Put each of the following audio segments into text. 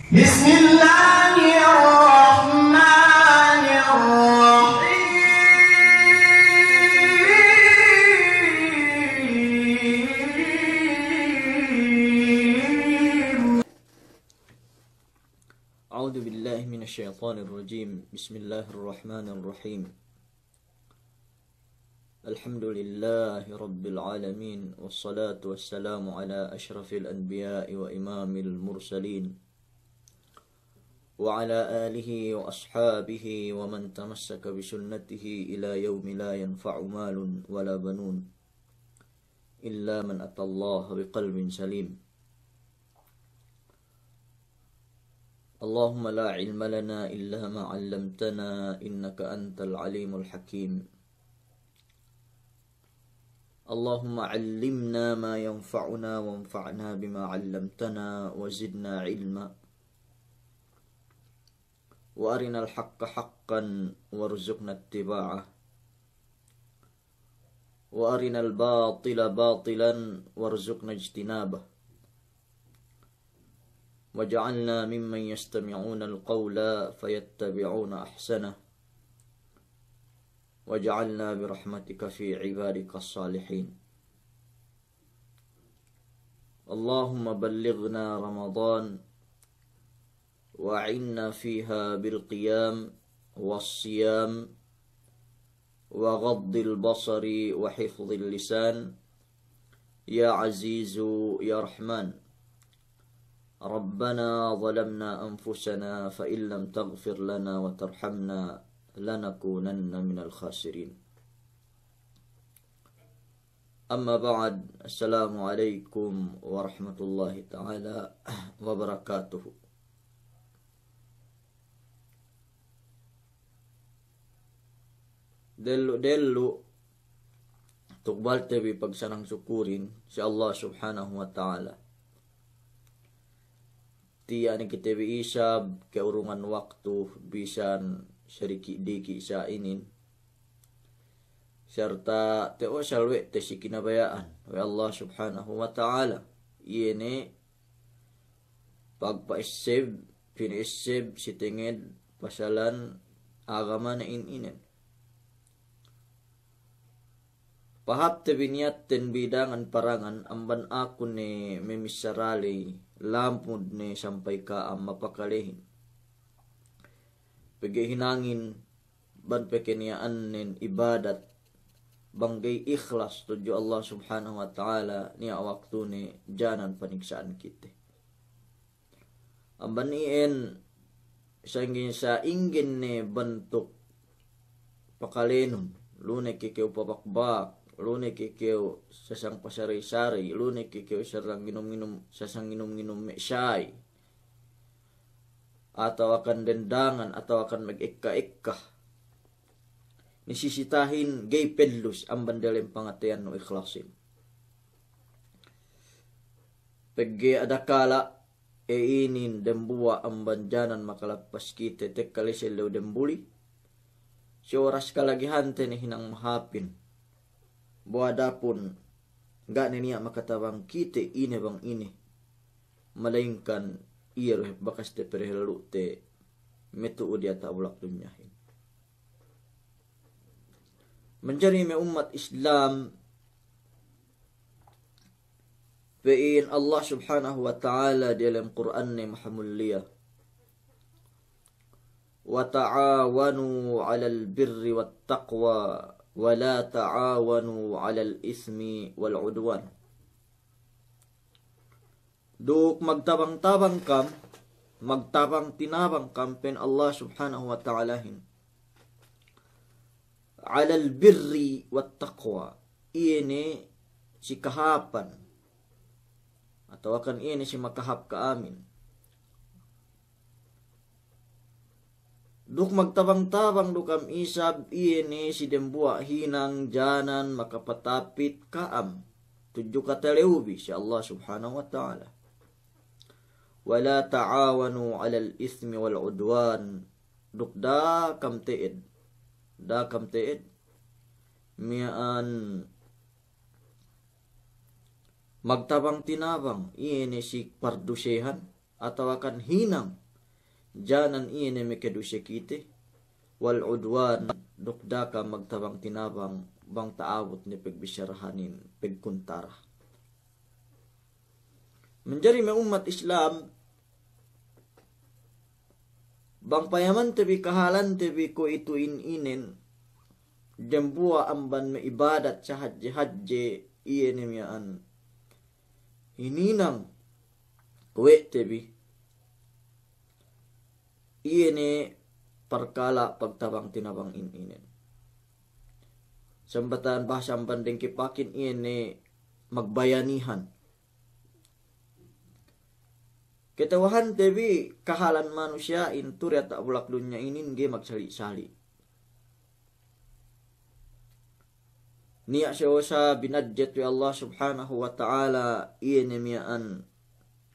بسم الله الرحمن الرحيم أعوذ بالله من الشيطان الرجيم. بسم الله الرحمن الرحيم. الحمد لله رب العالمين، والصلاة والسلام على أشرف الأنبياء وإمام المرسلين، وعلى آله وأصحابه ومن تمسك بسنته إلى يوم لا ينفع مال ولا بنون إلا من أتى الله بقلب سليم. اللهم لا علم لنا إلا ما علمتنا إنك أنت العليم الحكيم. اللهم علمنا ما ينفعنا وانفعنا بما علمتنا وزدنا علما، وأرنا الحق حقا وارزقنا اتباعه، وأرنا الباطل باطلا وارزقنا اجتنابه، وجعلنا ممن يستمعون القول فيتبعون أحسنه، وجعلنا برحمتك في عبادك الصالحين. اللهم بلغنا رمضان وأعنا فيها بالقيام والصيام وغض البصر وحفظ اللسان يا عزيز يا رحمن. ربنا ظلمنا أنفسنا فإن لم تغفر لنا وترحمنا لنكونن من الخاسرين. أما بعد، السلام عليكم ورحمة الله تعالى وبركاته. Delu tukbal tebi pagsanang syukurin si Allah subhanahu wa ta'ala. Tiya ni kita isab keurungan waktu bisan syariki-diki sa inin. Serta teo salwe te si kinabayaan wa Allah subhanahu wa ta'ala. Iene pagpa-isib, pini-isib si tingid pasalan agama na ininen. Pahap te biniat ten bidangan parangan amban ako ni memisarali lampud ni sampai ka ang mapakalihin. Paghihinangin ban pekeniaan nin ibadat banggay ikhlas tudyo Allah subhanahu wa ta'ala niya waktu ni janan panigsaan kita. Amban iin sa ingin ni bentuk pakalinon lune kikiw papakbak, lune kikiw sasang pasari-sari, lune kikiw sasang ginom-ginom mesyay, atau akan dendangan, atau akan mag-ikka-ikka. Nisisitahin gay pedlus ang bandaleng pangatian no ikhlasin. Paggi adakala inin dembuwa ang banjanan makalapas kita tekkaliselaw dembuli. Si oras kalagihante ni hinang mahapin. Buwada pun ga niya makatabang kite ine bang ine. Malaingkan iro bakas te perhelu te metu dia taulak dunyahin. Mencari me umat Islam Fain Allah subhanahu wa ta'ala di dalam Quran ni mahamuliyah. Wa ta'awanu 'alal birri wat taqwa wa la ta'awanu 'alal ismi wal 'udwan. Duk magtabang-tabang kam, magtabang-tinabang kam pen Allah subhanahu wa ta'alahin. 'Alal birri wat taqwa. Ini si kahapan atau akan ini si makahap ka amin. Duk magtabang-tabang dukam isab ini si dembua hinang janan makapatapit kaam. Tujuh kata leubi si Allah subhanahu wa ta'ala. Wala ta'awanu 'alal ismi wal 'udwan. Duk da kam teed. Da kam teed. Mian magtabang tinabang ini si pardusehan atau akan hinang janan iyan mekedusya kite wal udwan dukdaka magtabang tinabang bang taawot ni pagbisyarahanin pagkuntara. Menjadi may umat Islam bang payaman tebi kahalan tebi ko itu inin jambua amban me ibadat sa haji iyan miyaan hininang kuwe tebi iyan perkala pagtabang tinabang inin. Sambatan bahasa banding kipakin ini magbayanihan. Ketawahan tebi kahalan manusia inturi at bulak dunya inin ge magsali-sali. Niya siya sa binadjet wi Allah subhanahu wa ta'ala ini miyaan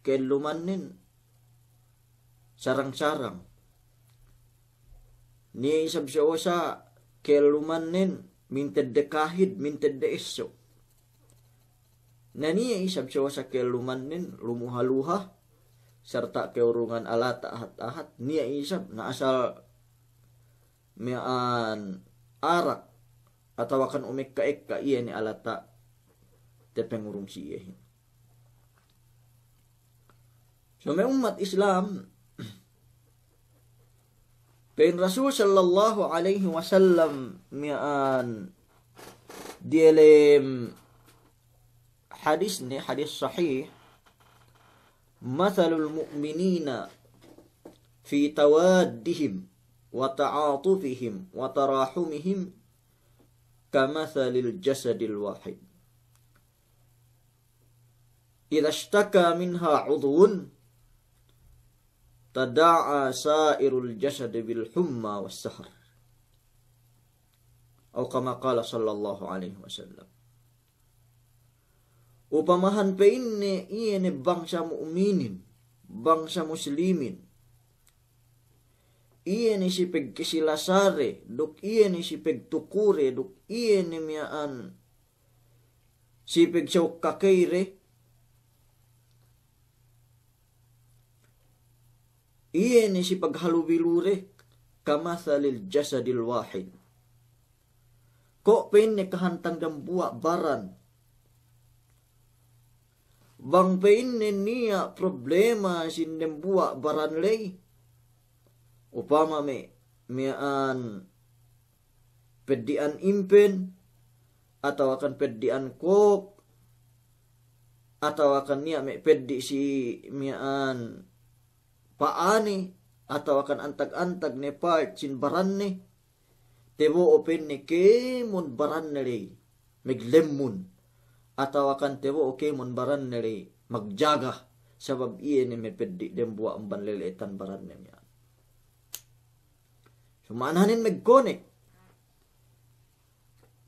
kelumanin sarang-sarang. Niya isab siya sa kelumanin minted de kahid, minted de iso. Na niya isab siya sa kelumanin lumuhaluha, serta keurungan alat ahat-ahat, niya isab na asal miaan arak, atau akan umikka-ikka iya ni alata tepengurung siyehin. So may umat Islam, Kain Rasul sallallahu alaihi wasallam mian dalam hadis ni hadis sahih mathalul mu'minina fi tawaddihim wa ta'atufihim wa tarahumihim kamathalil jasadil wahid idza ishtaka minha 'udhun tada'a sairul jasad bil humma was sahar. Atau kama qala sallallahu alaihi wasallam. Upamahan pa ini iyan bangsa mu'minin, bangsa muslimin. Iyan si pagkisilasare, duk iyan si pagtukure, duk iyan miyaan si pagsaukakaire. Iyan si paghalubilure kamathalil jasadil wahid. Ko pen ne kahantang dambua baran. Bang pen niya problema sin dambua baran lay. Upama mian pedian impen atau akan pedian kok atau akan niya pedi si mian paani atau akan antag-antag ne part sin baran ne tebo open ne kemon baran ne meglemmun atau akan tebo kemon baran ne magjaga sabab iye ne mepeddi dembuwa ang banleletan baran ne niya. Sumananin megkonek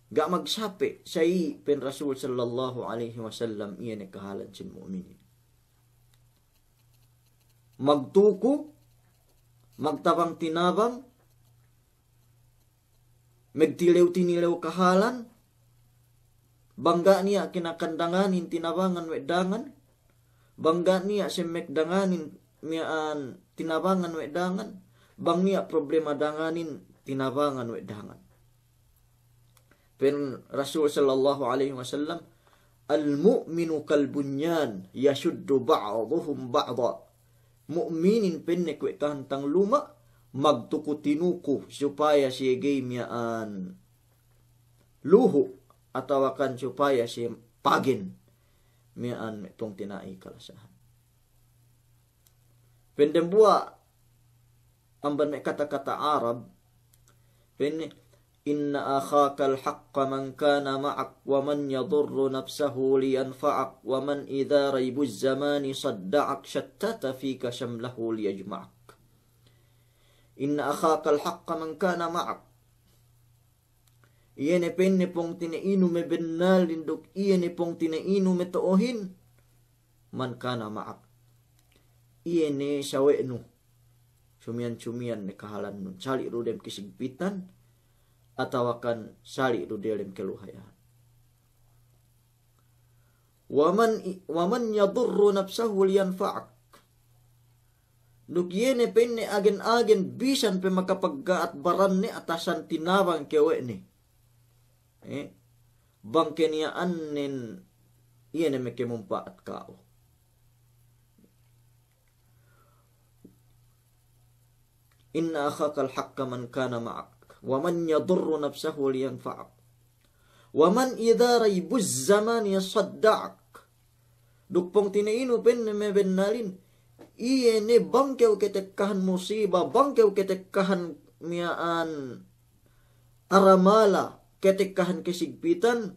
ga magsapi say pen Rasul sallallahu alaihi wasallam iye ne kahalan sin mu'minin. Magtuko, magtabang tinabang, magtilew-tinilew kahalan, bangga niya kinakandanganin tinabangan wedangan, bangga niya semekdanganin miyaan tinabangan wedangan, bang niya problema danganin tinabangan wedangan. Pen Rasul sallallahu alaihi wasallam, al-mu'minu kalbunyan yashuddu ba'duhum ba'da. Mu'minin penne kwe kahantang luma magtukutinuko supaya siya gay miyaan luho atau akan supaya siya pagin miyaan itong tinai kalasahan. Pendembua amban may kata-kata Arab penne inna akhaka al-haqqa man kana ma'ak wa man yadurru nafsahu liyanfa'ak wa man idha raibuz zamani sadda'ak shattata fika shamlahu liyajma'ak. Inna akhaka al-haqqa man kana ma'ak. Iyan penne pong tinainu me bennal lindok iyan pong tinainu me toohin man kana ma'ak. Iyan sawe no sumian-sumian ne kahalan nun sali rudem kisigpitan atau akan sali do dalam keluhayan. Waman yadurru nafsahu liyanfa'ak. Duk yene penne agen-agen bisan pe makapaggaat baran ni atasan tinabang kewe ni. Bangke niya anin yene mekemumpa at kao. Inna akhakal haqqa man kana ma'ak wa man yadurru nafsahu liyanfa'ak wa man idha raibuz zaman yasadda'ak. Dukpong tinainu penne mebenalin iye ne bangkew ketekkahan musibah, bangkew ketekkahan miaan aramala, ketekkahan kesigpitan,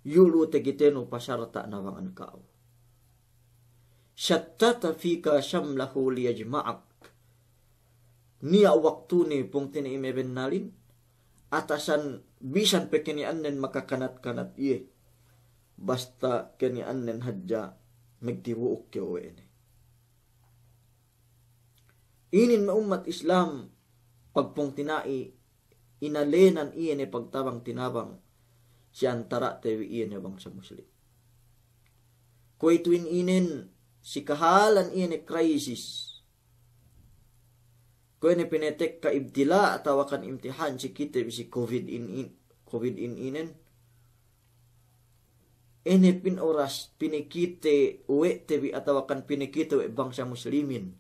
yulu tegiteno pasarta nawangan kau. Syattata fika syamlahu liyajma'ak. Nia waktu ni pong tinaime benalin, atasan bisan pekenian nen makakanat-kanat iye. Basta kenian nen hadja megdiwuuk kewe ini. Inin umat Islam pagpong tinai inalenan iyan pagtabang tinabang si antara tewi iyan bangsa Muslim. Kuituin inin si kahalan iyan krisis. Kung pinetek ka ibtila atau akan imtihan si kita si COVID inin. Ene pin oras pinikite uwe tebi atau akan pinikite uwe bangsa muslimin.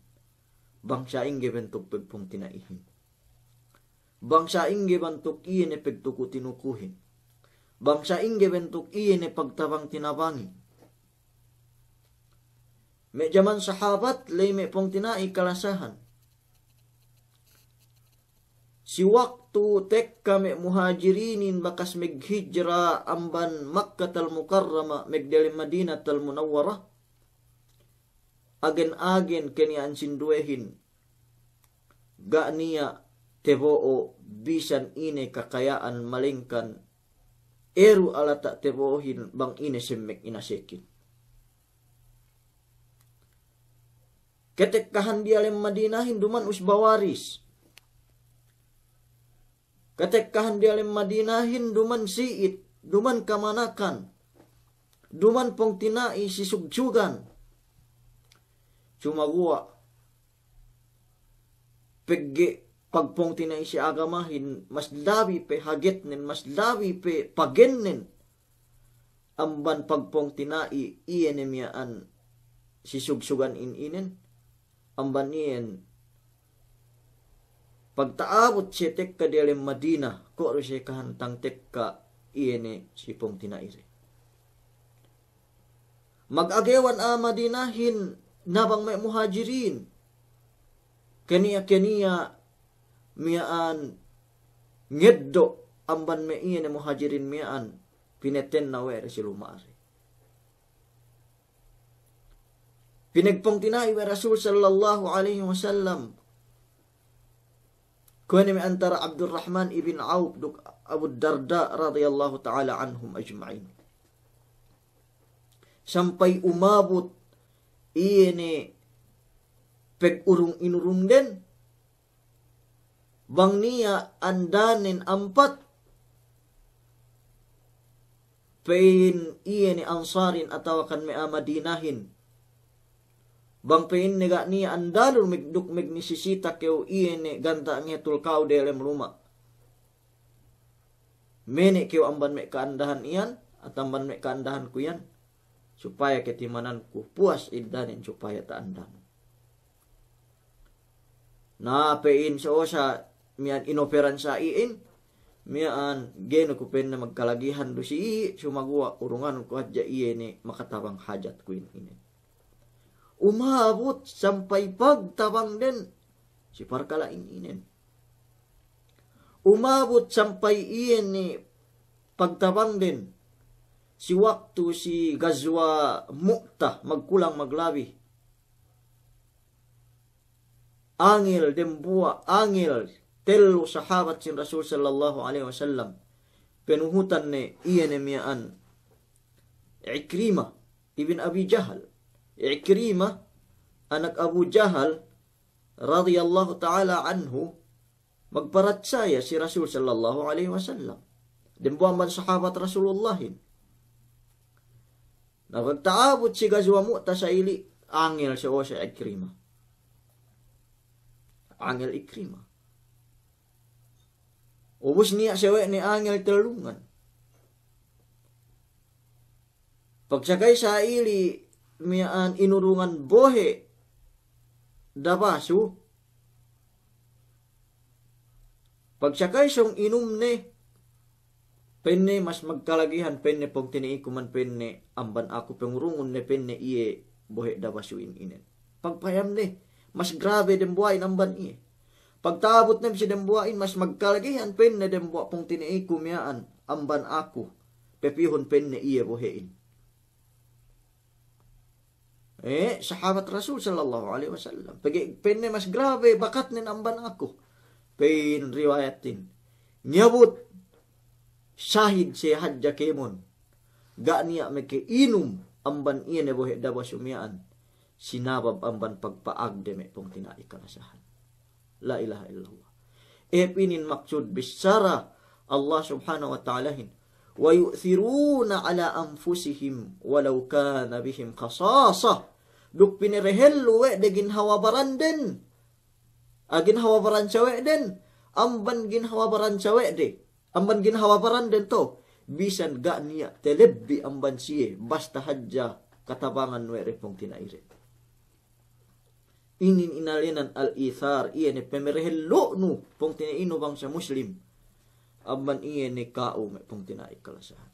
Bangsa ingge bentuk pagpong tinaihin. Bangsa ingge bentuk iyan pagtuku tinukuhin. Bangsa ingge bentuk iyan pagtabang tinabangi. May jaman sahabat lay may pong tinai kalasahan. Si waktu tek kami muhajirinin bakas meghijra amban Makkah al-Mukarrama megdali Madinah al-Munawwarah. Agen-agen kanian sinduehin. Ga niya teboo bisan ine kakayaan malingkan. Eru alata teboohin bang ine semek inasekin. Ketekkahan dia lem Madinahin duman usbawaris. Ketekkahan dia lem Madinahin duman siit, duman kamanakan, duman pong tinai sisugsugan. Cuma gua pegge pagpong tinai si agamahin mas labi pe hagetnen, mas labi pe pagennen. Amban pagpong tinai iyenemyaan sisugsugan inin, amban iyen pagtaabot siya tekka di alim Madinah, ko rin siya kahantang tekka iyene si pong tinaire. Mag-agewan Madinahin nabang may muhajirin. Kaniya miyaan ngeddo amban may iyene muhajirin miyaan pineten na wera si lumari. Pinagpong tinai wa Rasul sallallahu alaihi wasallam. Kuwani may antara Abdurrahman ibn Auf duk Abu Darda radhiyallahu ta'ala anhum ajma'in. Sampai umabot iyene peg-urung inurung den. Bang niya andanin ampat. Pain iyene ansarin atawakan may Madinahin. Bang pain nega ni andalur megduk megnisisita keu iene ganta ngetul kau delem rumah. Mene keu amban me keandahan ian atau amban me keandahan kuyan supaya ketimananku puas idanin supaya tak andan. Na pain soosa mian inoperan sa iin mian geno ku pen na magkalagihan do si sumagua urungan ko adja iene makatabang hajat kuin ini. Umabot sampai pagtabang din si parkalain inen. Umabot sampai iyan ni pagtabang din si waktu si Gazwa Mu'tah magkulang maglabi. Angil dembua, angil telo sahabat sin Rasul sallallahu alaihi wasallam penuhutan ni iyan ni miyaan Ikrimah ibn Abi Jahal. Ikrimah anak Abu Jahal radhiyallahu ta'ala anhu magparatsaya si Rasul sallallahu alaihi wasallam. Dembuan man sahabat Rasulullahin. Nagtaabot si Gazwa Mu'tah sa ili angel sa Ikrimah. Angel Ikrimah. Ubus niya siya ni angel telungan. Pagsakay sa ili miyaan inurungan bohe dabasu. Pagsakay siyang inum ne penne mas magkalagihan penne pong tiniikuman penne amban ako pengurungon ne penne iye bohe dabasu inen. Pagpayam ne mas grabe den buhayin amban iye. Pagtabot na siya den buhayin mas magkalagihan penne den buha pong tiniikum yaan amban ako pepihon penne iye bohein. Sahabat Rasul sallallahu alaihi wasallam. Penne mas grabe bakat nin amban ako. Pen riwayatin. Nyabut syahid si hadja kemon. Ga niya meke inum amban iya ne bohe dawa sumian. Sinabab amban pagpaag de me pong tinai kalasahan. La ilaha illallah. Pinin maksud bisara Allah subhanahu wa ta'alahin. Wa yu'thiruna ala anfusihim walau kana bihim khasasah. Duk pinirehelu de ginhawabaran den. Agin hawabaran cawe den. Amban ginhawabaran cawe de. Amban ginhawabaran den to. Bisan ga niya telebbi amban siye. Basta hadja katabangan were pong tinaire. Inin inalinan al-ithar. Iyan ni pemirehelu nu. Pong tinaino bangsa muslim. Amban iyan ni kao may pong tinaikalasahan.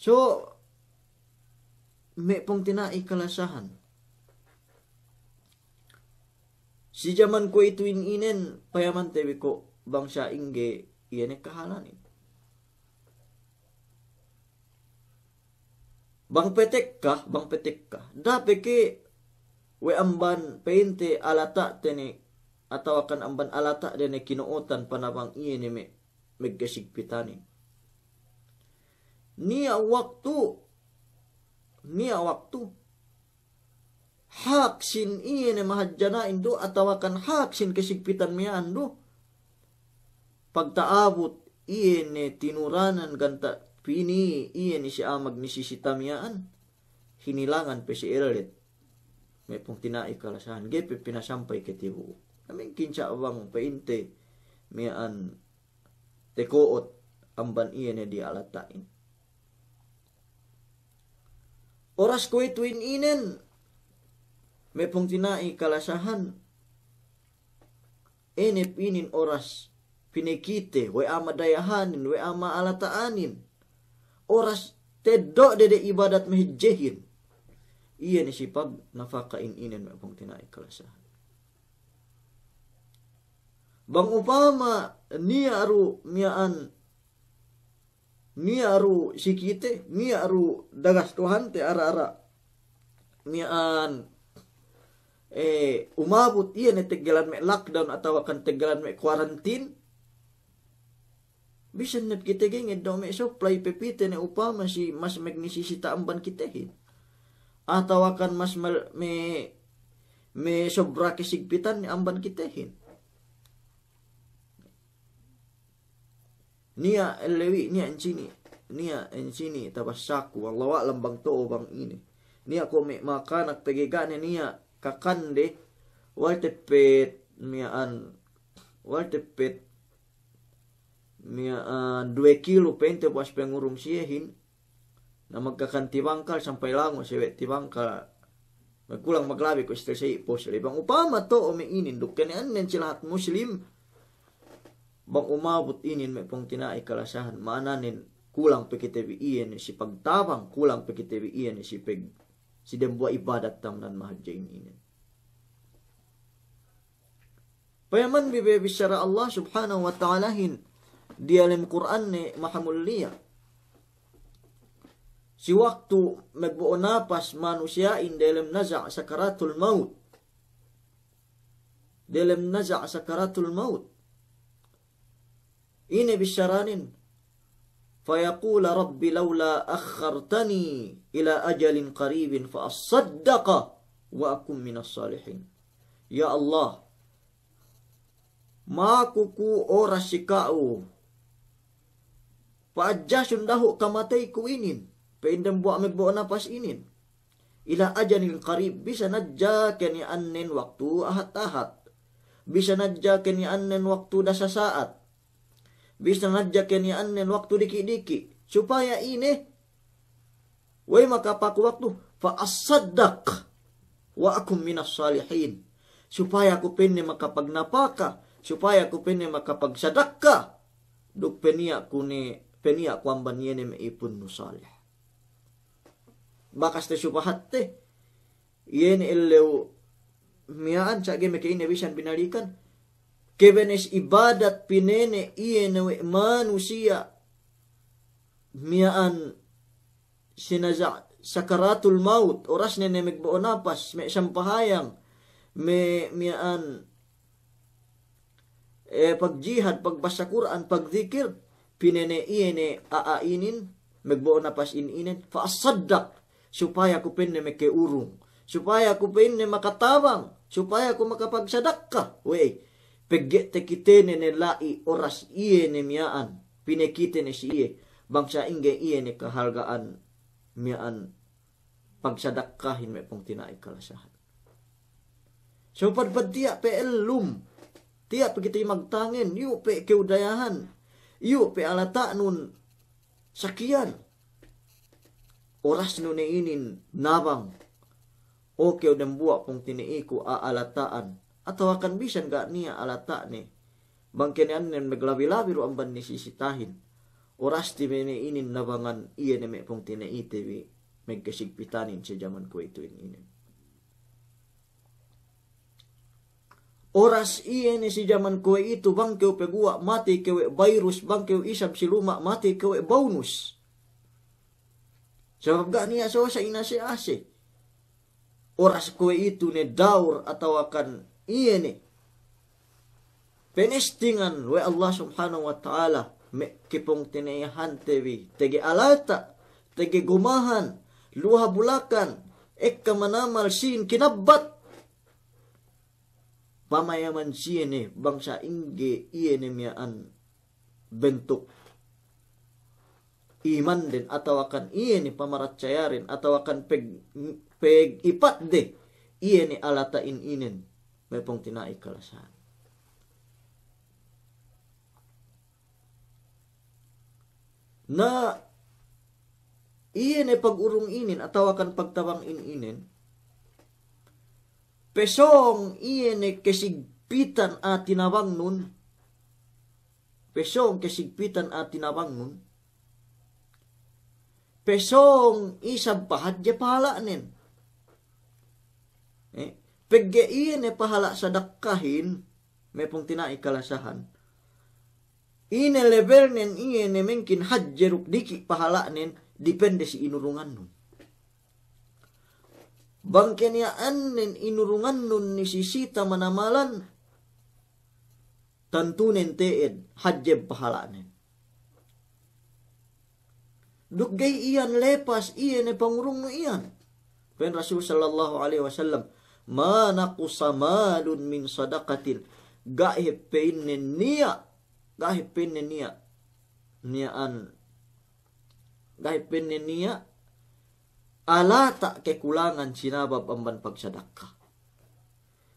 So, may pong tinaikalasahan. Si jaman ko ituin inen, payaman tewi ko bangsa ingge, iyan kahalanin. Bang petek ka, dapat ke, we amban peinte alata tene, atau akan amban alata dene kinuotan panabang iyan ni megkasigpitanin. Niya waktu, haksin iyan mahadjanain do atawakan haksin kasigpitan miyaan do. Pagtaabot iyan tinuranan ganta pini iyan si amag ni sisita miyaan. Hinilangan pa si Erlet. May pong tinaikalasahan. Gepe pinasampay ketibu. Namin kinsa abang painte miyaan tekoot amban iyan di alatain. Oras ko ituin inen, may pong tinai kalasahan, enep inin oras pinikite, way ama dayahanin, way ama alataanin, oras teddo dede ibadat mahidjehin, iyan isipag nafakain inen may pong tinai kalasahan. Bang upama niya aru miyaan, niya aru sikite, niya aru dagas tuhante ara-ara. Miyaan umabot iyan tegalan may lockdown atau akan tegalan may quarantine. Bisan net kita genged daw may supply pepite na upama si mas magnisisita amban kitehin. Atau akan mas may sobra kisigpitan ni amban kitehin. Niya elewi niya encini tabassaku wallahu a'lam bang to bang ini niya ko may makanak pagigane niya kakande waltepet miyaan 2 kilo pente pas pengurung siyehin na magkakantibangkal sampai lango sewet tibangkal magkulang maglabi ko stresay pos bang upama to o may inin dukken anen silahat muslim. Bang umabot inin may pong tinai kalasahan, maananin kulang pekitebi iyan si pagtabang, kulang pekitebi iyan si dembuwa ibadat tamnan mahadjain inin. Payaman bibebisara Allah subhanahu wa ta'alahin di alim Quran ni mahamulliya. Si waktu magbuo napas manusiain dalam naza' sakaratul maut. Dalam naza' sakaratul maut. Ini bisyaranin. Fayaqula rabbi lawla akhartani ila ajalin qaribin fa asaddaqa wa akum minas salihin. Ya Allah, makuku oras sikau. Paadja sundahu kamatay ko inin. Paindang buwa magbuo napas inin. ila ajalin qarib, bisa nadja ken annen waktu ahad-ahad, bisa nadja ken annen waktu dasa saat, bisa nadja ken annen waktu diki-diki, supaya ini way makapaku waktu fa asaddaq wa akum minas salihin, supaya aku penne makapagnapaka, supaya aku penne makapagsadaka, duk penia ku amban yene me ipun nusalih. Bakas te supahat te yene illew miaan cage me kaine bisan binalikan kebenes ibadat pinene yene we manusia miaan sinaza sakaratul maut, oras nene megbo napas me sampahayang me miaan pagjihad, pagbasa Quran, pagzikir, pinene iene aainin, megbo napas ininen, faasaddaq, supaya aku penne mekeurung, supaya aku penne makatabang, supaya aku makapagsadakka. Wey, pegge te kitene ne lai oras iene miaan, pinekite ne si iye, bangsa inge iene kahalgaan miaan pagsadakkahin me pong tinai kalasahan. So padpad tiya pe elum, tiya pe kita magtangin, yu pe keudayahan, yu pe alata nun sakian. Oras nun inin nabang, o keu dembuak pong tiniiku aalataan, atau akan bisan gak niya alata ni, bangkenian nen meglabi-labi ro amban ni sisitahin, oras ti mene inin nabangan iya ne me pong tiniitewi, megkasigpitanin sa jaman ko ito inin. Oras iya ni si jaman ko ito, bang keu pegua, mati kewe virus, bang keu isab siluma, mati kewe bonus. Sebab gak niya so sa inase-ase. Oras ko ito ni daur atau akan iya ni penestingan we Allah subhanahu wa ta'ala me kipong tinayahan tewi tege alata, tege gumahan, luha bulakan, ekka manamal sin kinabat. Pamayaman siya ni bangsa ingge iya ni miyaan bentuk iman din atau akan iya ni pamaratsayarin atau akan peg ipat de iya ni alatain inin may pong tinai kalasan. Na iya ni pag-urong inin atau akan pagtabang inin pesong iya ni kesigpitan at tinabang nun, pesong kesigpitan at tinabang nun, pesong isab pahat je pahala nin. Pegge iyan pahala sa dakkahin, may pong tinai kalasahan. Ine level nin iyan mengkin hadjeruk diki pahala nin, depende si inurungan nun. Bangkeniaan nin inurungan nun ni sisita manamalan, tantunin teed hadjeb pahala nin. Duggay iyan lepas iyan pangurong no iyan. Pen Rasul sallallahu alaihi wasallam, ma naqusa malun min sadaqatin gahipin niya alata kekulangan sinabab amban pagsadaka.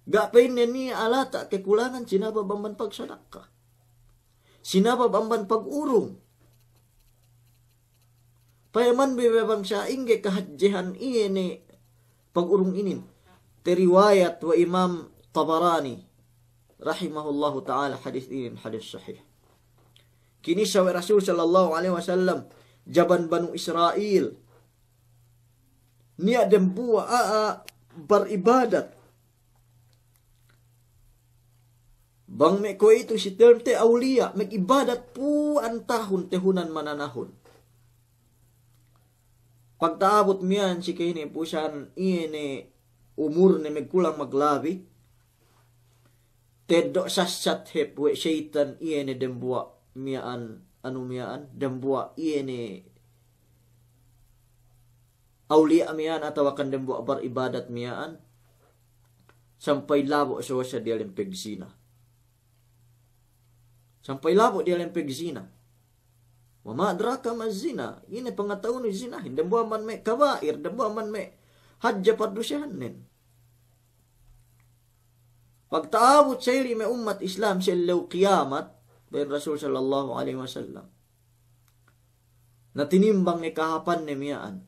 Gapin niya alata kekulangan sinabab amban pagsadaka. Sinabab amban pagurong. Payaman bebang siya ingge kahadjihan ini pag-urong inin. Teriwayat wa Imam Tabarani rahimahullahu ta'ala hadis ini hadis sahih. Kini sawi Rasul sallallahu alaihi wasallam jaban Banu Israel niya dembuwa beribadat. Bang me ko itu si terte aulia mag-ibadat po ang tahun tehunan mananahon. Pagtaabot miyan si kini pusan ini umur ni megkulang maglabi. Tedok sasat hep we syaitan ini dembuwa miyaan dembuwa ini aulia miyaan atau akan dembuwa beribadat miyaan sampai labo sa dia lempeg zina. Sampai labo dia lempeg zina. Wa ma adraka ma zina, ini pengetahuan zina, dembuwa man me kabair, dembuwa man me hajja pardusyahanin. Pagtaabot sa iri may umat Islam sa ilaw kiyamat, bayan Rasul sallallahu alaihi wasallam, na tinimbang ni kahapan ni miyaan.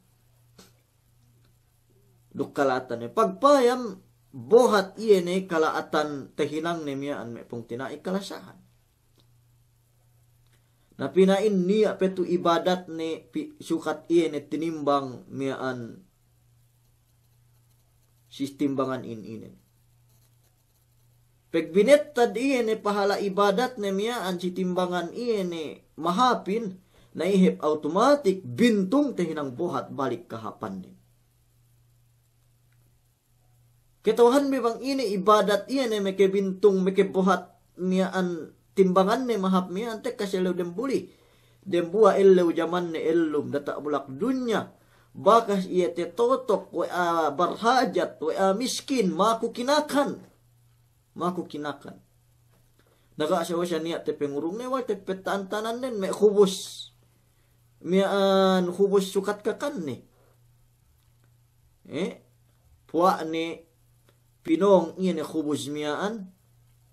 Dukkalatan ni pagpayam, bohat iye ni kalaatan tehinang ni miyaan may pong tinai kalasahan. Na pinain niya petu ibadat ni sukat iye ni tinimbang miyaan sistimbangan in-inin. Pagbinettad iye ni pahala ibadat ni miyaan si timbangan iye ni mahapin, na ihip automatic bintong tehinang buhat balik kahapan ni. Kitawahan mi bang ini ibadat iye ni may bintong may buhat miyaan timbangan ni mahap miyaan tek kaselaw dembuli. Dembua elaw jaman ni elum data bulak dunya. Bakas iye te totok wa barhajat wa miskin maku kinakan. Nagasawa siya niya te pengurong ni wal te petantanan nin may hubos. Miyaan hubos sukat kakan ni. Puwa ni pinong iyan ni hubos miyaan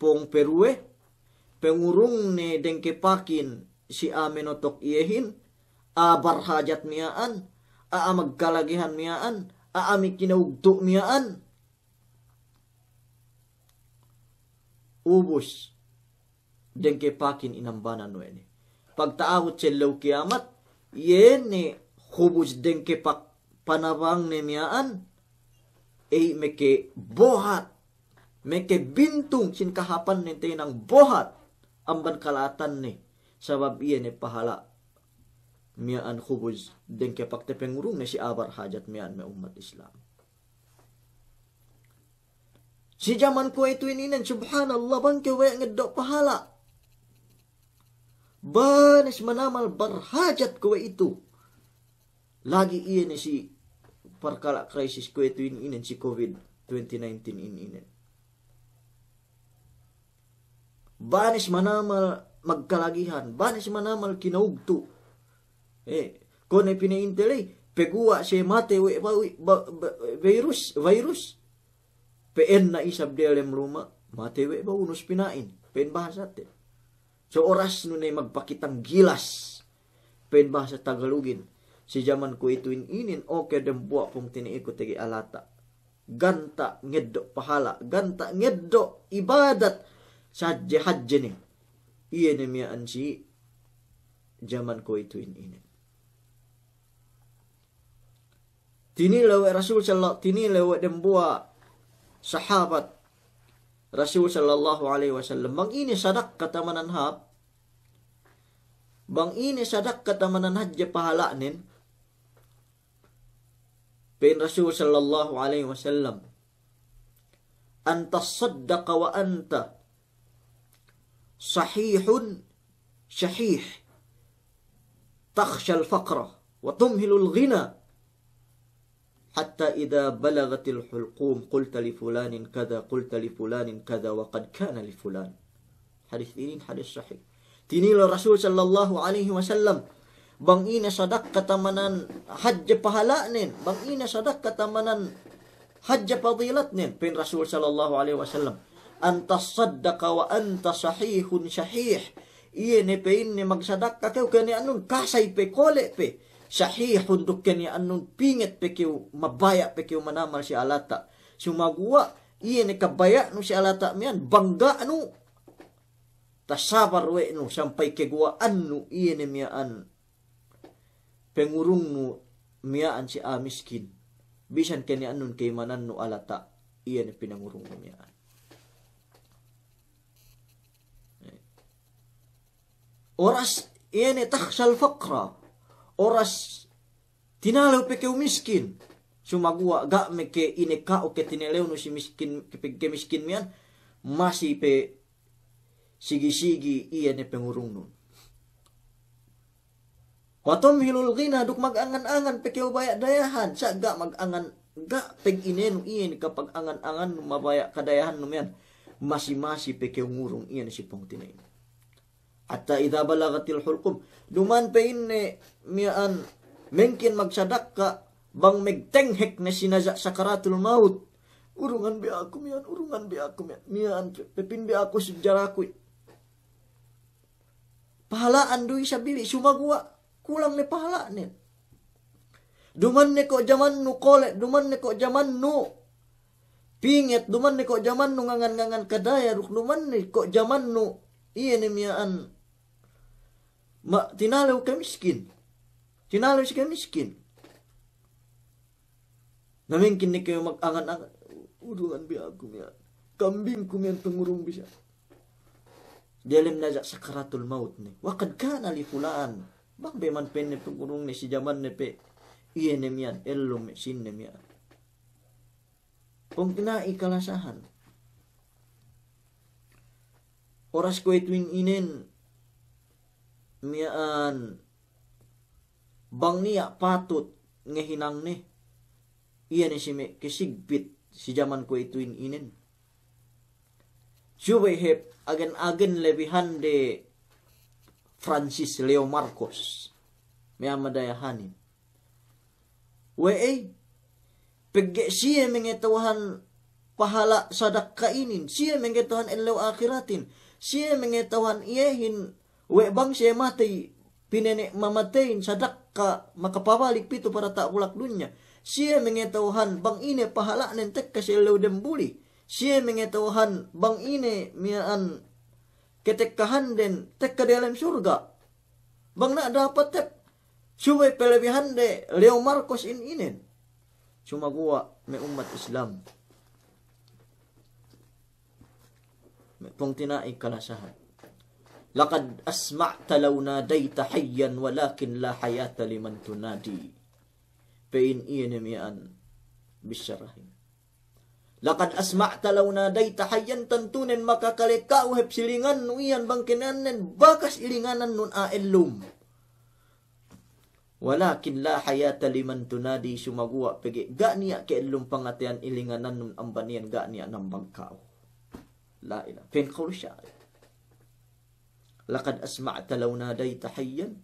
pong perue. Pengurong ni dengkepakin si amenotok iyehin. Barhajat miyaan. Magkalagihan miyaan. Ami kinaugdo miyaan. Ubos dengkepakin inambanan no ini. Pagtaawot sa law kiamat, yen ni hubos dengkepak panabang ni miyaan, meke bohat, meke bintong sin kahapan ni ng bohat, amban kalatan ni, sabab iyan ni pahala miyaan hubos dengkepak tepengurong ni si abar hajat miyaan may umat Islam. Si zaman ko ito ininan, subhanallah, bang kawaya nga pahala. Banas manamal barhajat ko ito. Lagi iyan si parkala crisis ko ito ininan, si COVID-2019 ininan. Banas manamal magkalagihan, banas manamal kinaugto. Kung ay pinaintelay, peguwa siya mate, virus. PN na isab delem ruma, matewe ba unos pinain, PN bahasa te. So oras nun ay magpakitang gilas, PN bahasa Tagalogin. Si zaman ko ito inin, okay dembuwa pong tiniikot tagi alata. Ganta ngeddo pahala, ganta ngeddo ibadat sa hadje ni. Iyan miyaan si zaman ko ito inin. Tinilaw Rasul sallallahu tinilaw dembuwa sahabat Rasul sallallahu alaihi wasallam bang ini sadak katamanan hap bang ini sadak katamanan hadja pahalanin pen Rasul sallallahu alaihi wasallam anta saddaqa wa anta sahihun shahih takhsha al-faqra wa tumhilu al-ghina حتى إذا بلغت الحلقوم قلت لفلان كذا قلت لفلان كذا وقد كان لفلان. حديث ini hadis sahih. Tinilo Rasul sallallahu alaihi wasallam bang ina sadak katamanan hajj pahalanin, bang ina sadak katamanan hajj fadilatnin pen Rasul sallallahu alaihi wasallam anta saddaqa wa anta sahihun shahih. Iye ne pen ne magsadak ka kani anun kasay pe kole pe. Sahihun dukkan ya anun pinget pekiw mabaya pekiw manamal si alata. Sumagwa iye ni kabaya no si alata miyan bangga anu tasabar we no sampai kegwa anu iye ni miyaan pengurung no miyaan si miskin. Bisan kani anun kay manan no alata iye ni pinangurung no miyaan. Oras iye ni taksal faqra. Oras tinalaw pe keu miskin. Sumagwa ga me ke ineka o ke tinalaw no si miskin ke miskin mian masih pe sigi-sigi iya ne pengurung nun. Watom hilul ghina duk magangan-angan pe keu bayak dayahan sa ga magangan ga peg inenu iyan kapag angan-angan mabaya kadayahan no mian masih pe keu ngurung iyan si pong tinay. Hatta idha balagatil hulqum duman pa inne miyaan mengkin magsadak ka Bang megtenghek na sinaja sakaratul maut. Urungan bi ako miyan, urungan bi ako miyan. Miyan, pepin bi ako sejaraku. Pahalaan doy sa bili, sumagwa. Kulang ni pahala ni. Duman ni ko jaman no kole, duman ni ko jaman no pinget, duman ni ko jaman no ngangan kadaya, duman ni ko jaman no iyan ni miyaan. Tinalaw ka miskin. Tinalaw si ka miskin. Namingkin ni kayo mag-angan-angan. Urungan biya ako miyan. Kambing ko miyan pangurong bisa. Dialim na sa karatul maut ni. Wakad ka na li fulaan. Bang be man pen ni pangurong ni si jaman ni pe. Iyan ni miyan. Elom sin ni miyan. Kung kinai kalasahan. Oras ko ituin inin. Miyaan. Bang niya patut ngahinang ni. Iyan ni si me kisigbit. Si jaman ko ituin inin. Subay hep agen-agen lebihan de Francis Leo Marcos. May amadayahanin. Wei pegge siya mengetawahan pahala sadak kainin. Siya mengetawahan elaw akhiratin. Siya mengetawahan iyahin. We bang siya matay. Pinene mamatayin sadak ka makapabalik pito para tak ulak dunya. Siya mengetawahan bang ine pahala nentek kasi elaw dembuli. Siya mengetawahan bang ine miyaan ketekkahan den tek ke dalam surga. Bang na dapat tep. Subay pelebihan de Leo Marcos inin. Cuma gua may umat Islam. May pong tinai kalasahan. Laqad asma'ta law nadayta hayyan walakin la hayata liman tunadi. Pain iyan miyan bisyarahin. Laqad asma'ta law nadayta hayyan tantunen makakalekao hep silingan no iyan bangkinanen bakas ilinganan nun aelum. Walakin la hayata liman tunadi sumagua pegi ga niya keelum pangatian ilinganan nun ambanian ga niya ng bangkao. La ilah. Pen kaul siya. Laqad asma'ta law nadayta hayyan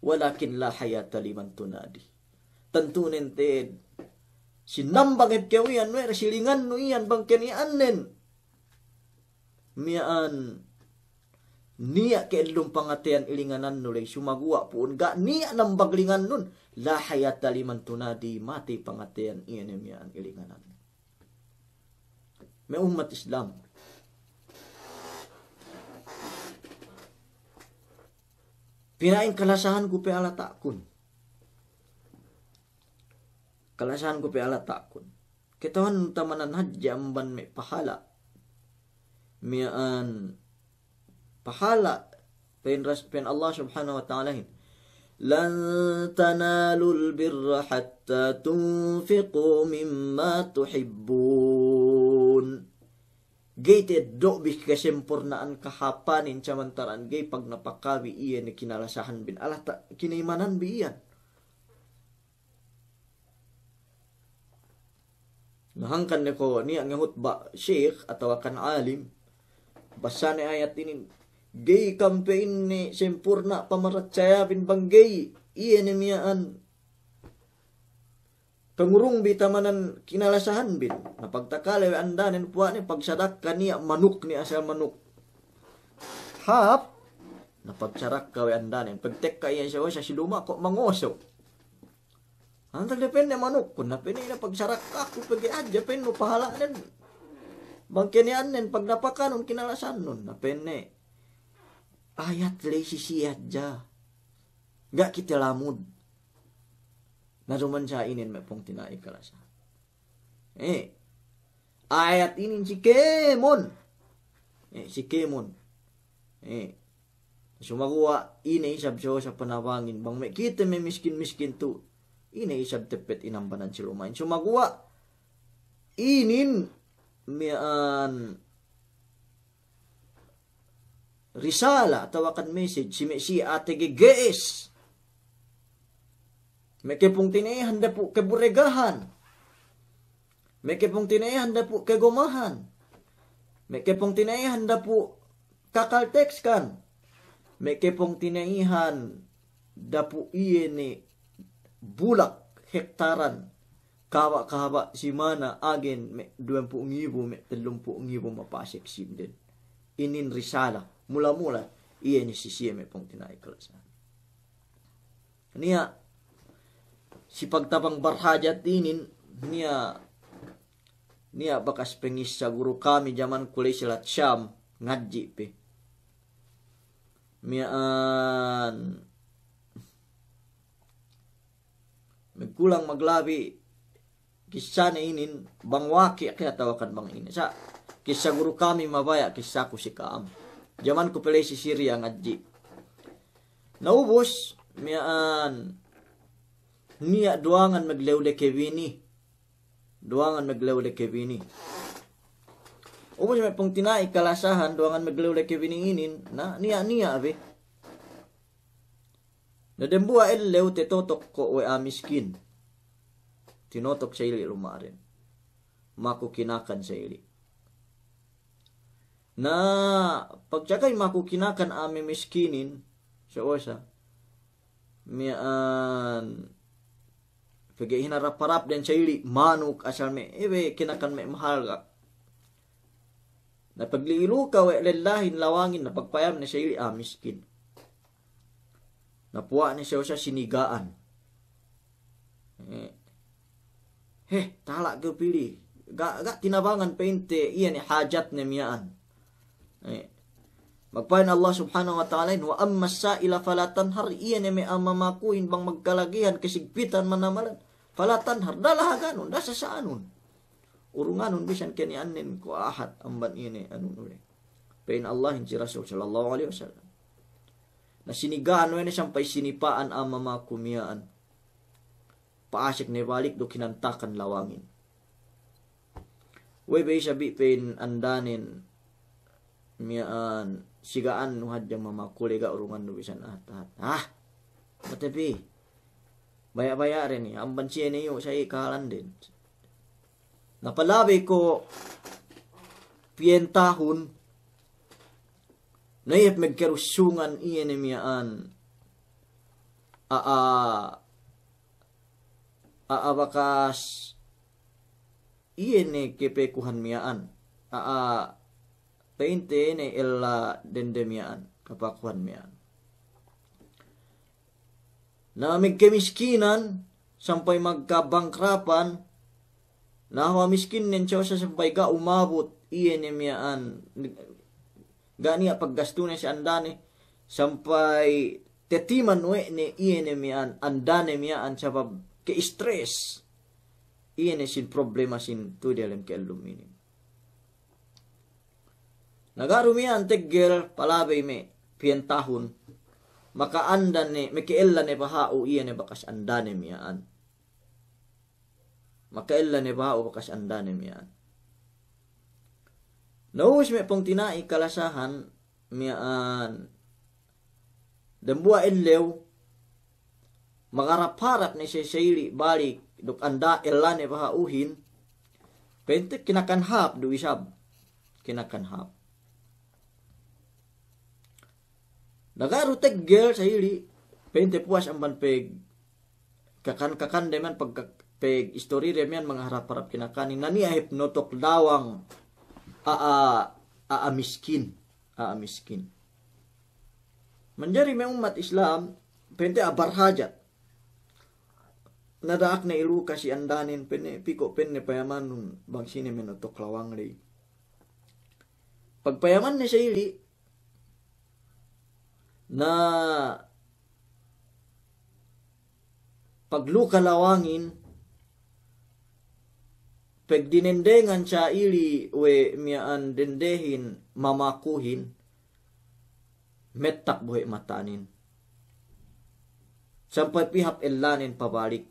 walakin la hayata liman tunadi. Tantunen ted sinambang hep kewian no silingan no iyan bangkinianen. Miyaan niya keelum pangatian ilinganan nulay sumagua puun ga niya nang baglingan nun la hayata liman tunadi mati pangatian iyan miyaan ilinganan. May umat Islam. Pinaing kalasahan ko pe ala takun. Kalasahan ko pe ala takun. Kitawan tamanan hadya amban may pahala. Miyaan pahala pen Allah subhanahu wa ta'ala lan tanalul birra hatta tunfiqu mimma tuhibbun. Gated do bis kasempurnaan kahapanin samantaran gay pag napakawi iyan ni kinalasahan bin alata kinaimanan bi iyan. Nahangkan ni ko niya nga hutba sheikh atau akan alim basa ni ayat ini gay campaign ni sempurna pamaratsaya bin banggay iyan ni miyaan pangurong bitamanan kinalasahan bin napagtakalaw andanen puwa ni pagsadak kaniya manuk ni asal manuk hap napagsarak kawe andanen pagtek kaya siya sa siluma ko mangoso ang depende manuk kun napini na pagsarak ako pagi adya pen mo pahala nen bangkenian nen pag napakanon kinalasan nun napene ayat lay sisiyad ja ga kita lamud naruman sa inin may pong tinai kalasa. Ayat inin si Kemon. Si Kemon. Sumaguwa, ina isab siya sa panawangin. Bang may kita may miskin-miskin to. Ina isab tepet inambanan si lumain. Sumaguwa, inin miyan risala, tawakan message, si ate gegees. May kipong tinayahan da po keburegahan. May kipong tinayahan da po kegumahan. May kipong tinayahan da po kakaltex kan. May kipong tinayahan da po iye ni bulak hektaran kawa si mana agen me 20,000 me 30,000 mapasik sim din. Inin risala mula-mula iya ni sisiya me pong tinay kalasan. Niya si pagtabang barhajat inin niya bakas pengis sa guru kami zaman kulay silat Syam ngadji pe. Miyaan magkulang maglabi kisah na inin bangwaki kaya tawakan bang ini sa kisah guru kami mabaya kisah ko si Kaam zaman ko pala si Syria ngadji naubos miyaan niya duangan maglewle kevini ubos may pong tinay kalasahan duangan maglewle kevini inin na niya abe na dembua ellew te totok ko we amiskin tinotok sa ili lumarin makukinakan sa ili na pagtsakay makukinakan ami miskinin sa osa miyaan pagay hinarap-harap din sa ili manuk asal me ebe kinakan me mahal ka na pagliilu ka we lelahin lawangin na pagpayam na sa ili miskin napuwa ni siya sa sinigaan talak ke pilih gak tinabangan painte iya ni hajat ni miyaan magpain Allah subhanahu wa ta'ala wa amma sa'ila falatanhar iya ni may amamakuin bang magkalagihan kasigpitan manamalan falatanhar dalahaganun dasa saanon urunganon bisan kani anin ko ahad amban ini anun uli pain Allah hinci Rasul sallallahu alaihi wasallam na sinigaan ni sampai sinipaan amamakumiyaan paasik ni balik do kinantakan lawangin. Webe sabi pen andanin miyaan sigaan no hadya mamakulega urungan no bisan atat. Matabi. Baya-baya rin amban siya niyo sa ikalan din. Napalabi ko piyentahon nayip magkarusungan iyan ni miyaan bakas iyan ni kipekuhan miyaan painte ni illa dende miyaan kapakuhan miyaan na magkamiskinan sampai magkabangkrapan na hawa miskin nin siya sampai ka umabot iyan ni miyaan gani paggasto na si andane sampai tetiman we ni iyan ni miyaan andane miyaan sa ke stress iyan sin problema sin tu dalam ke aluminium nagarumian teggel palabay me piyentahon maka andan ni mekiella ni bahao iyan ni bakas andane miyaan makaella ni bahao bakas andane miyaan naus me pong tinai kalasahan miyaan dembua ellew magarap-harap ni sesayli balik duk anda elane bahauhin pente kinakanhap du isab kinakanhap nagaru teggel sayli pente puas amban peg kakan deman peg istori remian mengharap-harap kinakanin nani ahip notok dawang miskin menjadi may umat Islam pente barhajat nadaak na ilu kasi andanin pene piko penne payaman nun bang sini menotok lawang ri pagpayaman ni sa ili na pagluka lawangin pagdinendengan sa ili we miyaan dendehin mamakuhin metak buhay matanin sampai pihak elanin pabalik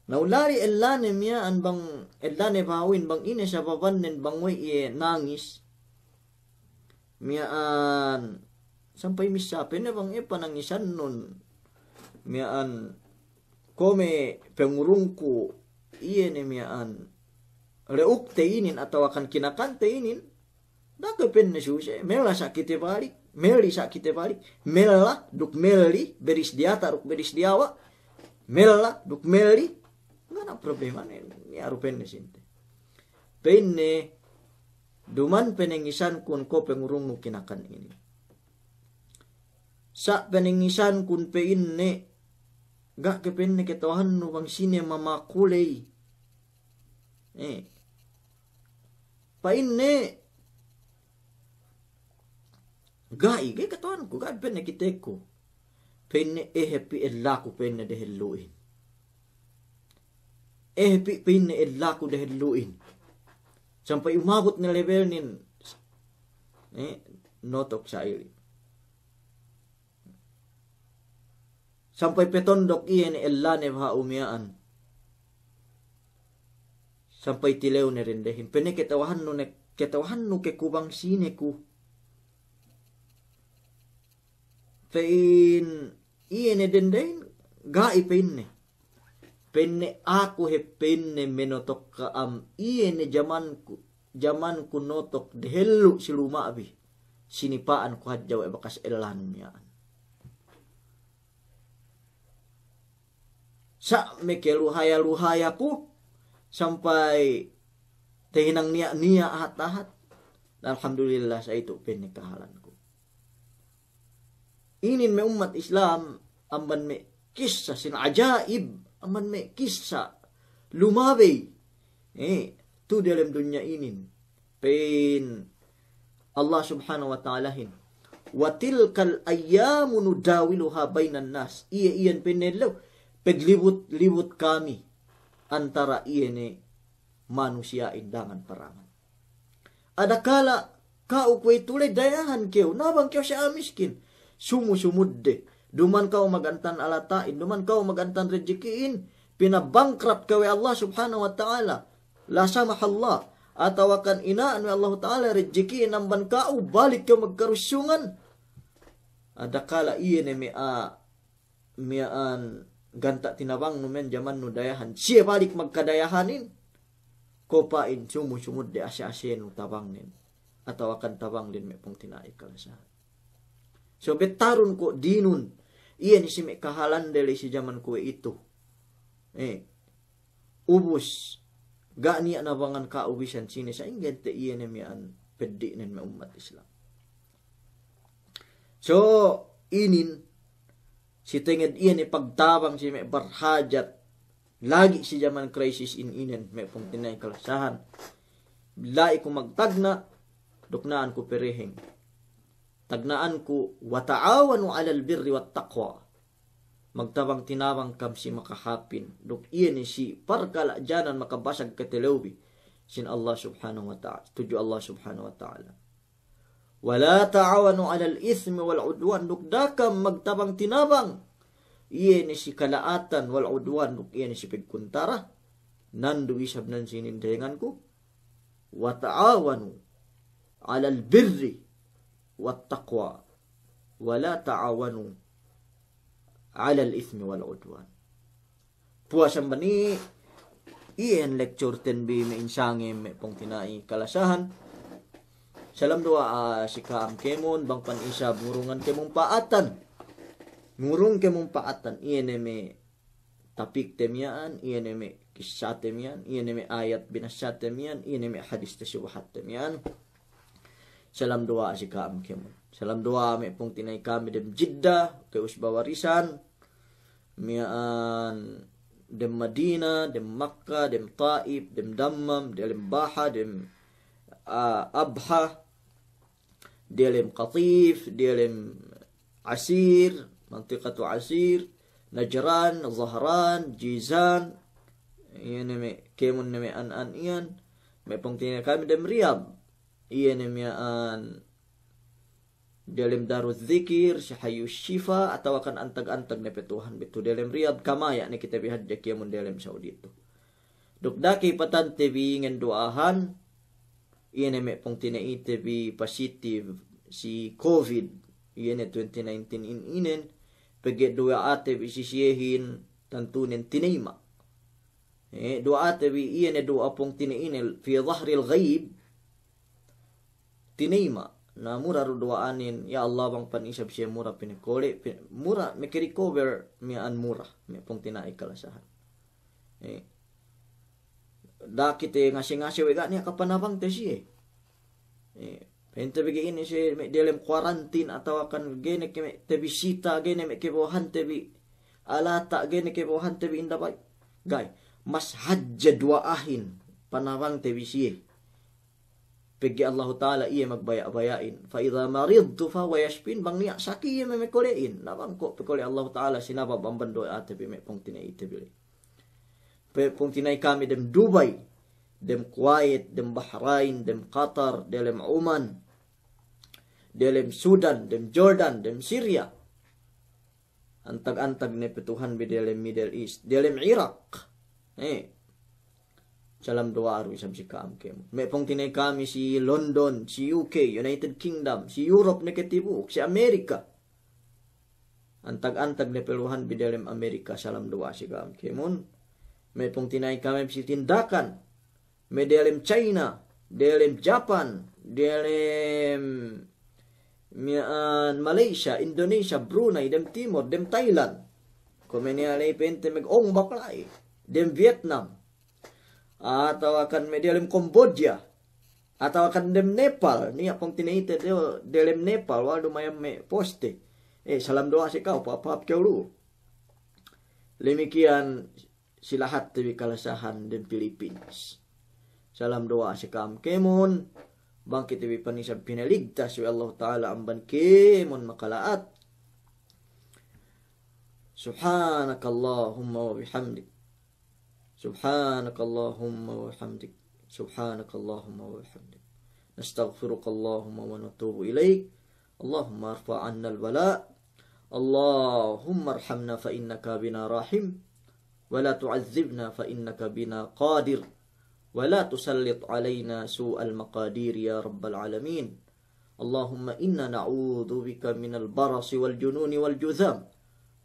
naulari elanin miyaan bang elanin bahawin bang ine sa babanin bang way nangis miyaan sampai misapin na bang panangisan nun miyaan kome pengurungku iye ni miyaan reuk teinin atau akan kinakan teinin nakapin na susi mela sakit balik meli sa kita balik. Mela duk meli beris diata ruk beris diawa. Mela duk meli. Nggak ada problema ni arupen sinte. Penne duman penengisan kun ko pengurung kinakan ini. Sa penengisan kun pe inne gak ke penne ketawahan nu bang sine mamakulei. Pa inne gai ge ketawahan ku gak penne kiteko. Penne happy elaku penne dehelluin. Penne elaku dehelluin. Sampai umabot na level nin notok sa ili. Sampai petondok iyan elane ha umiaan. Sampai tilew na rindehin. Pene ketawahan no ke kubang sine ku. Pein iyan edendehin gai penne. Penne aku he penne menotok ka iyan jaman ku notok dehelu siluma abi. Sinipaan ku hadjaw e bakas elan miyaan. Sa meke luhaya ku sampai tehinang niya ahat-ahat. Alhamdulillah sa itu penne kahalanku. Inin me umat Islam amban me kisah sin ajaib, amban me kisah lumabe. Tu dalam dunia inin. Pen Allah Subhanahu wa ta'alahin. Wa tilkal ayyamu nudawiluha bainan nas. Iyan penelo peglibut-libut kami antara iene manusia indangan perangan. Ada kala kau kue tule dayahan keu, nabang keu siya miskin. Sumu-sumudde, duman kau magantan alatain, duman kau magantan rejekiin, pinabangkrap kau Allah Subhanahu wa ta'ala. La samahallah, atawakan inaan Allah ta'ala rejekiin namban kau, balik kau magkarusyungan. Ada kala iene miaan ganta tinabang numen zaman nu dayahan. Siya balik magkadayahanin. Kopain sumu-sumud de asya-asya nu tabangnin. Atau akan tabang din may pong tinaik kalasahan. So betarun ko dinun. Iyan si may kahalan dali si zaman ko ito. Ubus. Gani nabangan kaubisan sini sa ingente iyan miyan pedi nin may umat Islam. So inin si tinged iyan pagtabang si may barhajat. Lagi si zaman krisis inen may pong tinay kalasahan. Lai ko magtagna, duknaan ko pereheng. Tagnaan ko, wata'awanu alal birri wat taqwa. Magtabang tinabang kam si makahapin. Duk iyan si parkala janan makabasag katelawbi. Sin Allah subhanahu wa ta'ala. Tuju Allah subhanahu wa ta'ala. Wala ta'awanu alal ithmi wal udwan. Duk dakam magtabang tinabang. Iyan si kalaatan wal udwan. Duk iyan si pigkuntara. Nandu isab nan sinindayangan ko. Wata'awanu alal birri wat taqwa wala ta'awanu 'alal ithmi wal 'udwan. Puasan bani iyan lecture 10b me insange me pong tinai kalasahan. Salam doa si kaam kemon bang pan isa murungan kemong paatan. Murung kemong paatan iyan me tapik temian, iyan me kisah temian, iyan me ayat binasya temian, iyan me hadis tasyuhat temian. Salam doa si kaam kemon. Salam doa may pong tinay kami dem Jeddah, ke Usbawarisan, mian dem Madinah, dem Makkah, dem Taif, dem Dammam, dem Baha, dem Abha, dem Qatif, dem Asir, mantiqatu Asir, Najran, Zahran, Jizan, iyan may kemon na may an iyan. May pong tinay kami dem Riyadh. Iyan miyaan dalam daruz zikir si hayu shifa atau akan antag-antag na petuhan bitu dalam Riyadh kamaya ni kita bihad jakiamun dalam Saudi itu. Dukdaki patan tebi ngen doahan iyan may pong tinai tebi positive si COVID iyan 2019 inen pagi doa ate bisisiyehin tantunin tinima. Doa tebi iyan doa pong tinainil fi dhahril ghaib tinima na mura ro duaanin ya Allah bang panisab siya mura pinikoli mura recover mi an mura mi pong tinai kalasahan dakit ngasi we gani kapanabang te siya pente bigi ini si dalam quarantine atau akan gene ke te bisita gene me ke bohan te bi alata gene ke bohan te bi inda bay gay mas hajja duaahin panabang te bisiye pegi Allah Ta'ala iya magbaya-bayain. Fa idha maridtu fa wa yashfin bang niya saki iya memekolein. Nabang ko pekole Allah Ta'ala sinabab ang bando ate pime pong tinay itibili. Pong tinay kami dem Dubai, dem Kuwait, dem Bahrain, dem Qatar, dem Oman, dem Sudan, dem Jordan, dem Syria. Antag-antag ni petuhan bi dem Middle East, dem Iraq. Salam doa aru isam si kam kem. May pong tinay kami si London, si UK, United Kingdom, si Europe na ketibuk, si Amerika. Antag-antag na peluhan bidalem Amerika, salam doa si kam kemun. May pong tinay kami si tindakan. May dalem China, dalem Japan, dalem Malaysia, Indonesia, Brunei, dem Timor, dem Thailand. Kumenialay pente meg-ong baklay, dem Vietnam. Atau akan medialem Cambodia atau akan dem Nepal ni apong tinaita delem Nepal waldo mayam me poste salam doa si kau apa kau lu lemikian silahat tebi kalasahan dem Philippines salam doa si kam kemun bangkit tebi panisab pinaligtas wa Allah Ta'ala amban kemun makalaat subhanakallahumma wa bihamdik سبحانك اللهم وبحمدك سبحانك اللهم وبحمدك نستغفرك اللهم ونتوب إليك اللهم ارفع عنا البلاء اللهم ارحمنا فإنك بنا راحم ولا تعذبنا فإنك بنا قادر ولا تسلط علينا سوء المقادير يا رب العالمين اللهم إنا نعوذ بك من البرص والجنون والجذام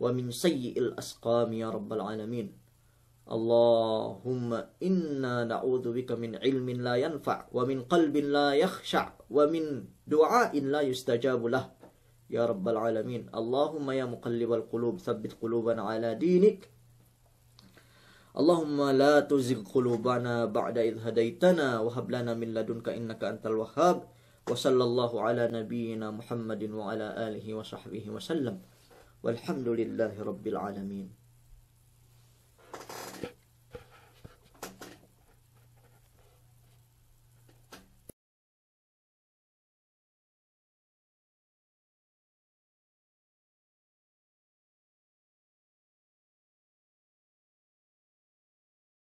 ومن سيء الأسقام يا رب العالمين اللهم إنا نعوذ بك من علم لا ينفع ومن قلب لا يخشع ومن دعاء لا يستجاب له يا رب العالمين اللهم يا مقلب القلوب ثبت قلوبنا على دينك اللهم لا تزغ قلوبنا بعد إذ هديتنا وهب لنا من لدنك إنك أنت الوهاب وصلى الله على نبينا محمد وعلى آله وصحبه وسلم والحمد لله رب العالمين